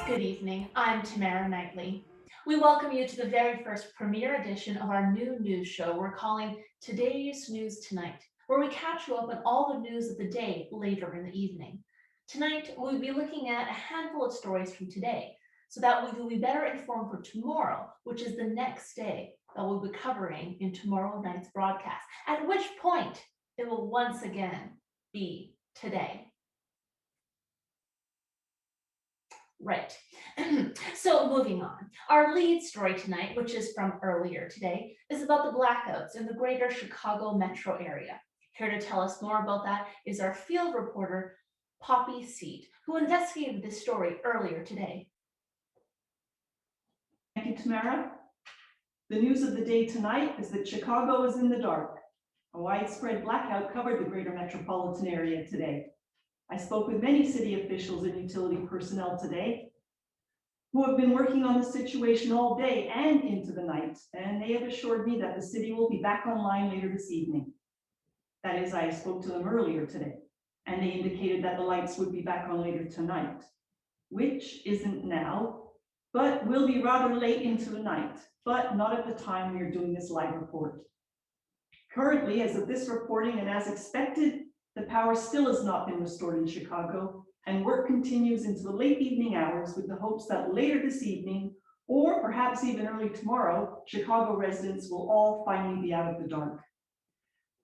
Good evening, I'm Tamara Knightley. We welcome you to the very first premiere edition of our new news show we're calling Today's News Tonight, where we catch you up on all the news of the day later in the evening. Tonight, we'll be looking at a handful of stories from today, so that we will be better informed for tomorrow, which is the next day that we'll be covering in tomorrow night's broadcast, at which point it will once again be today. Right. So moving on, our lead story tonight, which is from earlier today, is about the blackouts in the greater Chicago metro area. Here to tell us more about that is our field reporter, Poppy Seat, who investigated this story earlier today. Thank you, Tamara. The news of the day tonight is that Chicago is in the dark. A widespread blackout covered the greater metropolitan area today. I spoke with many city officials and utility personnel today who have been working on the situation all day and into the night, and they have assured me that the city will be back online later this evening. That is, I spoke to them earlier today, and they indicated that the lights would be back on later tonight, which isn't now, but will be rather late into the night, but not at the time we are doing this live report. Currently, as of this reporting and as expected, the power still has not been restored in Chicago, and work continues into the late evening hours with the hopes that later this evening, or perhaps even early tomorrow, Chicago residents will all finally be out of the dark.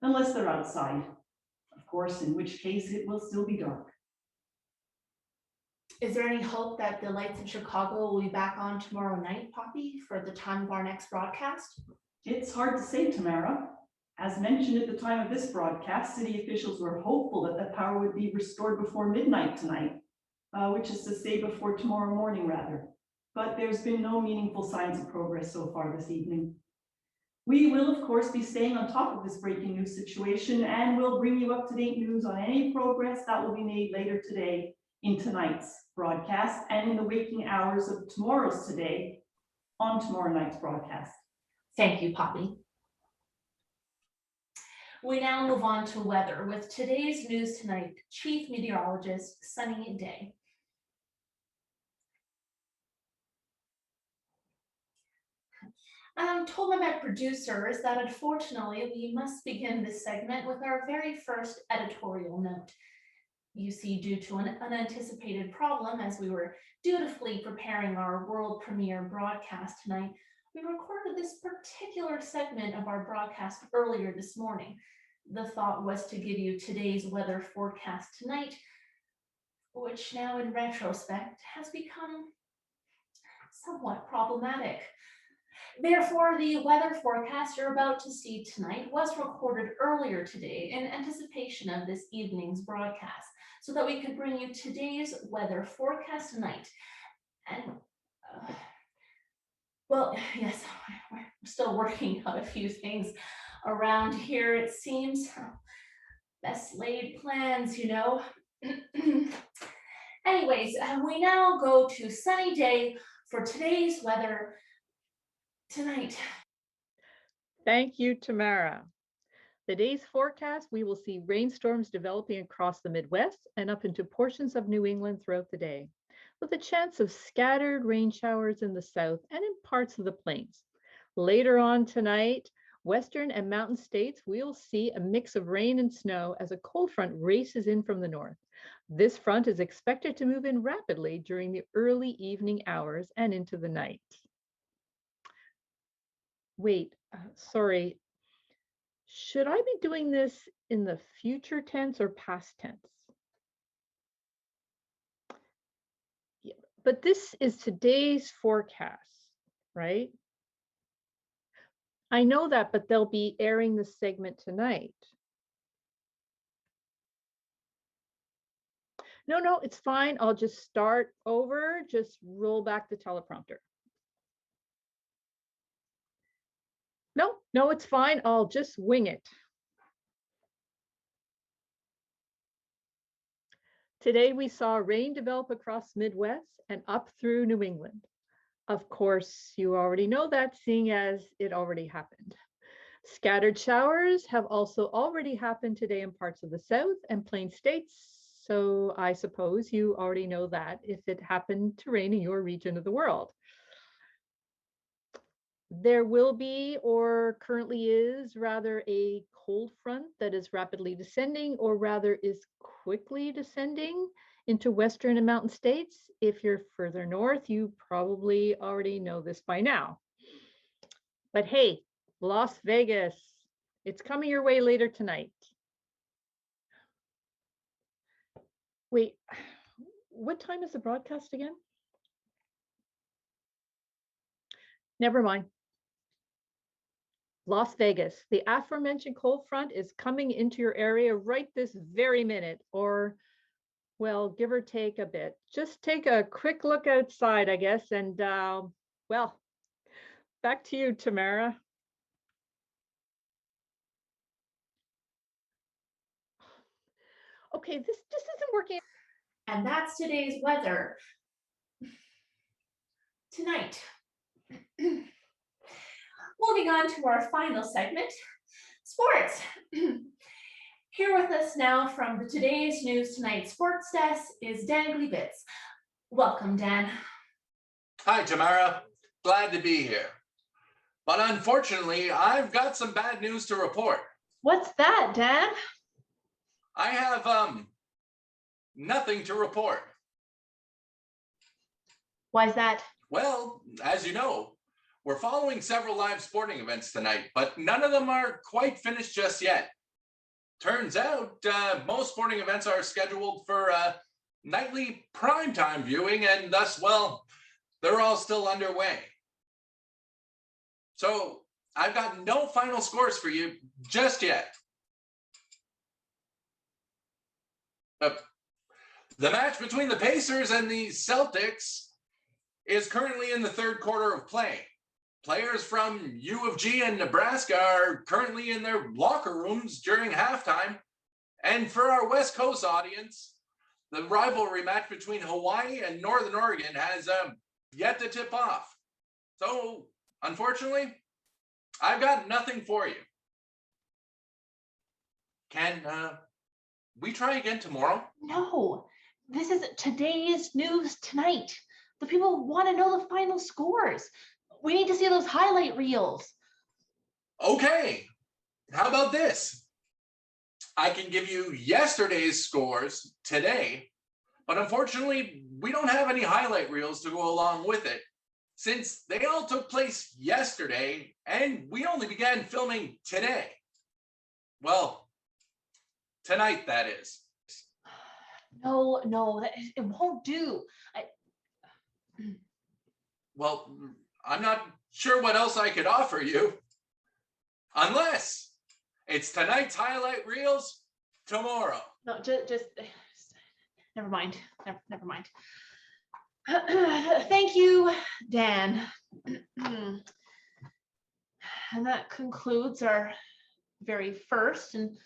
Unless they're outside, of course, in which case it will still be dark. Is there any hope that the lights in Chicago will be back on tomorrow night, Poppy, for the time of our next broadcast? It's hard to say, Tamara. As mentioned at the time of this broadcast, city officials were hopeful that the power would be restored before midnight tonight, which is to say before tomorrow morning, rather. But there's been no meaningful signs of progress so far this evening. We will, of course, be staying on top of this breaking news situation, and we'll bring you up-to-date news on any progress that will be made later today in tonight's broadcast and in the waking hours of tomorrow's today on tomorrow night's broadcast. Thank you, Poppy. We now move on to weather with today's news tonight, Chief Meteorologist, sunny day. I'm told by my producers that unfortunately we must begin this segment with our very first editorial note. You see, due to an unanticipated problem as we were dutifully preparing our world premiere broadcast tonight, we recorded this particular segment of our broadcast earlier this morning. The thought was to give you today's weather forecast tonight, which now in retrospect has become somewhat problematic. Therefore, the weather forecast you're about to see tonight was recorded earlier today in anticipation of this evening's broadcast, so that we could bring you today's weather forecast tonight. And well, yes, we're still working out a few things around here, it seems. Best laid plans, you know. Anyways, we now go to sunny day for today's weather tonight. Thank you, Tamara. The day's forecast, we will see rainstorms developing across the Midwest and up into portions of New England throughout the day, with a chance of scattered rain showers in the south and in parts of the plains. Later on tonight, western and mountain states, we'll see a mix of rain and snow as a cold front races in from the north. This front is expected to move in rapidly during the early evening hours and into the night. Wait, sorry. Should I be doing this in the future tense or past tense? Yeah, but this is today's forecast, right? I know that, but they'll be airing the segment tonight. No, it's fine. I'll just start over, just roll back the teleprompter. No, it's fine. I'll just wing it. Today we saw rain develop across Midwest and up through New England. Of course, you already know that, seeing as it already happened. Scattered showers have also already happened today in parts of the South and Plain states, So I suppose you already know that if it happened to rain in your region of the world. There will be, or currently is, rather a cold front that is rapidly descending, or rather is quickly descending into western and mountain states. If you're further north, you probably already know this by now. But hey, Las Vegas, it's coming your way later tonight. Wait, what time is the broadcast again? Never mind. Las Vegas, the aforementioned cold front is coming into your area right this very minute, or, well, give or take a bit. Just take a quick look outside, I guess, and, well, back to you, Tamara. Okay, this just isn't working. And that's today's weather. Tonight. Moving on to our final segment, sports. Here with us now from the Today's News Tonight sports desk is Dan Glebitz. Welcome, Dan. Hi, Tamara. Glad to be here. But unfortunately, I've got some bad news to report. What's that, Dan? I have nothing to report. Why's that? Well, as you know, we're following several live sporting events tonight, but none of them are quite finished just yet. Turns out most sporting events are scheduled for nightly primetime viewing, and thus, well, they're all still underway. So I've got no final scores for you just yet. The match between the Pacers and the Celtics is currently in the third quarter of play. Players from U of G and Nebraska are currently in their locker rooms during halftime. And for our West Coast audience, the rivalry match between Hawaii and Northern Oregon has yet to tip off. So, unfortunately, I've got nothing for you. Can we try again tomorrow? No, this is Today's News Tonight. The people want to know the final scores. We need to see those highlight reels. Okay, how about this? I can give you yesterday's scores today, but unfortunately, we don't have any highlight reels to go along with it, since they all took place yesterday and we only began filming today. Well, tonight, that is. No, it won't do. Well, I'm not sure what else I could offer you, unless it's tonight's highlight reels tomorrow. No, just never mind. Never mind. Thank you, Dan. And that concludes our very first and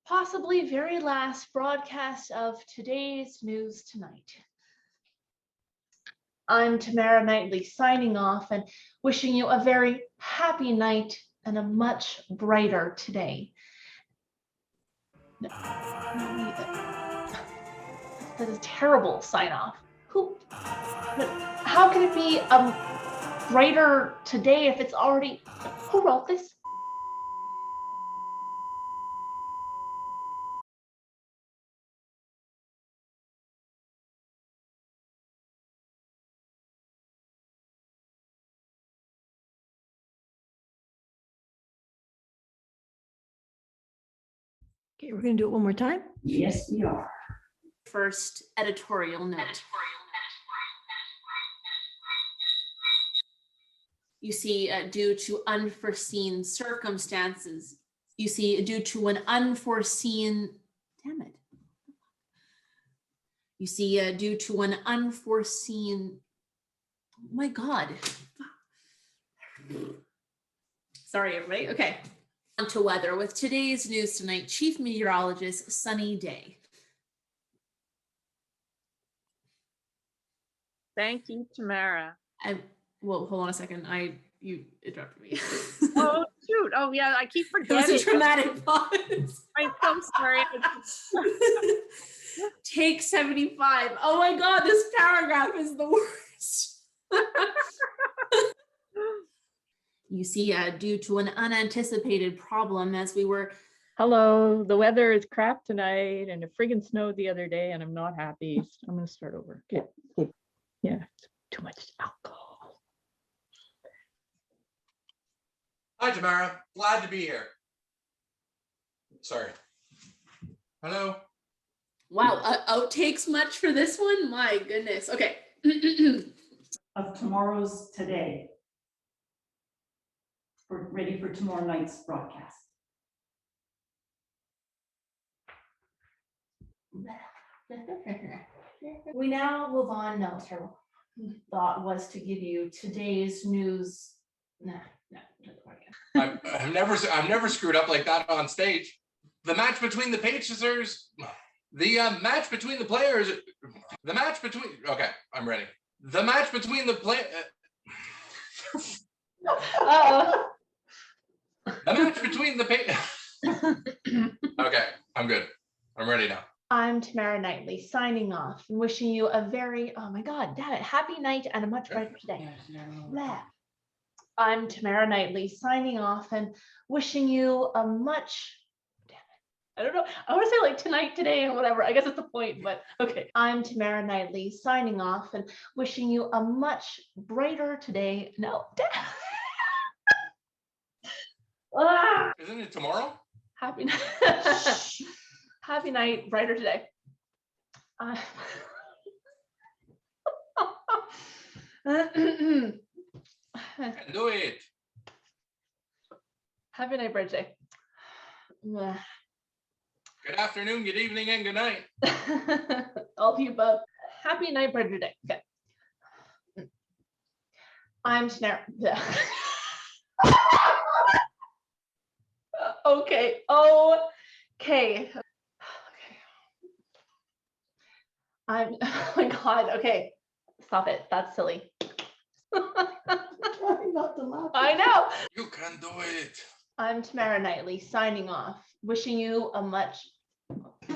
possibly very last broadcast of Today's News Tonight. I'm Tamara Knightley signing off and wishing you a very happy night and a much brighter today. That is a terrible sign off. But how can it be brighter today if it's already, who wrote this? Okay, we're going to do it one more time. Yes, we are. First editorial note. You see, due to unforeseen circumstances, you see, due to an unforeseen, damn it. You see, due to an unforeseen, oh my God. Sorry, everybody. Okay. On to weather with Today's News Tonight, Chief Meteorologist, sunny day. Thank you, Tamara. Well, hold on a second. You interrupted me. Oh, shoot. Oh, yeah, I keep It was forgetting. a traumatic pause. I'm so sorry. Take 75. Oh my God, this paragraph is the worst. You see, due to an unanticipated problem as we were. Hello, the weather is crap tonight and it friggin' snowed the other day and I'm not happy. So I'm gonna start over. Okay. Yeah, too much alcohol. Hi, Tamara. Glad to be here. Sorry. Hello. Wow, outtakes much for this one? My goodness. Okay. Of tomorrow's today. We're ready for tomorrow night's broadcast. We now move on. No, terrible. Thought was to give you today's news. I've never screwed up like that on stage. The match between the Pacers, the match between the players, the match between. Okay, I'm ready. The match between the the match between the Okay, I'm good. I'm ready now. I'm Tamara Knightley signing off and wishing you a very, oh my God, damn it, happy night and a much brighter today. Blah. I'm Tamara Knightley signing off and wishing you a much, damn it, I don't know, I want to say like tonight, today, and whatever, I guess it's the point, but okay. I'm Tamara Knightley signing off and wishing you a much brighter today. No, damn. Isn't it tomorrow? Happy night. Happy night, brighter today. Do it. Happy night, brighter today. Good afternoon, good evening, and good night. All of you both. Happy night, brighter today. Okay. I'm Tamara. Okay. Okay. Oh my God. Okay. Stop it. That's silly. Trying not to laugh. I know. You can do it. I'm Tamara Knightley signing off. Wishing you a much.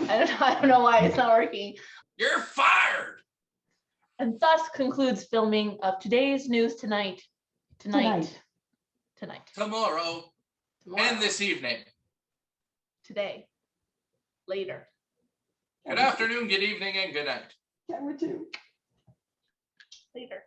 I don't know why it's not working. You're fired. And thus concludes filming of today's news tonight. Tonight. Tomorrow. And this evening. Today. Later. Good afternoon, good evening, and good night. Camera 2. Later.